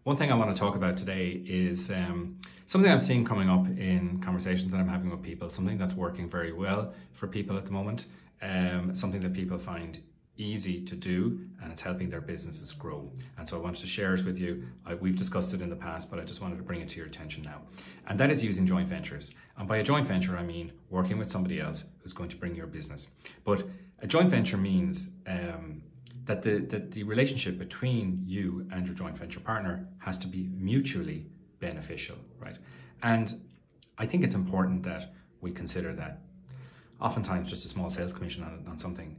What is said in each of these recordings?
One thing I want to talk about today is something I'm seeing coming up in conversations that I'm having with people, something that's working very well for people at the moment, something that people find easy to do, and it's helping their businesses grow. And so I wanted to share it with you. We've discussed it in the past, but I just wanted to bring it to your attention now. And that is using joint ventures. And by a joint venture, I mean working with somebody else who's going to bring your business. But a joint venture means that the relationship between you and your joint venture partner has to be mutually beneficial, right? And I think it's important that we consider that oftentimes just a small sales commission on something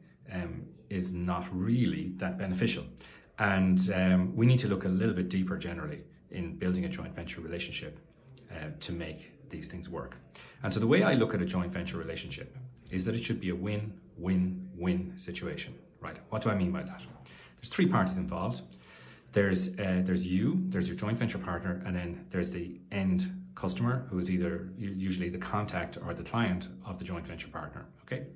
is not really that beneficial. And we need to look a little bit deeper generally in building a joint venture relationship to make these things work. And so the way I look at a joint venture relationship is that it should be a win-win-win situation, right? What do I mean by that? There's three parties involved. There's you, there's your joint venture partner, and then there's the end customer, who is either usually the contact or the client of the joint venture partner, okay?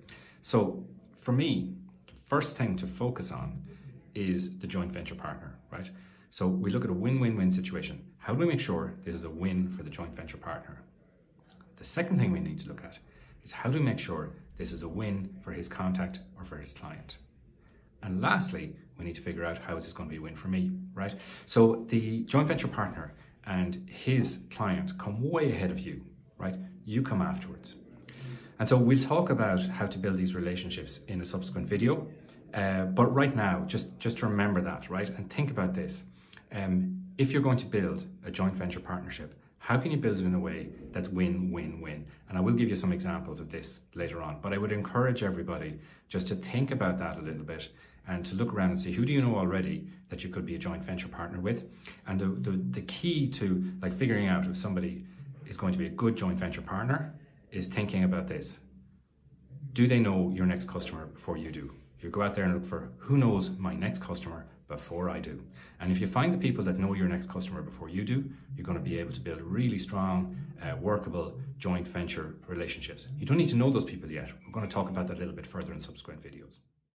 So for me, the first thing to focus on is the joint venture partner, right? So we look at a win-win-win situation. How do we make sure this is a win for the joint venture partner? The second thing we need to look at is how do we make sure this is a win for his contact or for his client? And lastly, we need to figure out how is this going to be a win for me, right? So the joint venture partner and his client come way ahead of you, right? You come afterwards. And so we'll talk about how to build these relationships in a subsequent video. But right now, just remember that, right? And think about this. If you're going to build a joint venture partnership, how can you build it in a way that's win-win-win? And I will give you some examples of this later on, but I would encourage everybody just to think about that a little bit and to look around and see who do you know already that you could be a joint venture partner with. And the key to like figuring out if somebody is going to be a good joint venture partner is thinking about this. Do they know your next customer before you do? You go out there and look for who knows my next customer before I do. And if you find the people that know your next customer before you do, you're going to be able to build really strong, workable joint venture relationships. You don't need to know those people yet. We're going to talk about that a little bit further in subsequent videos.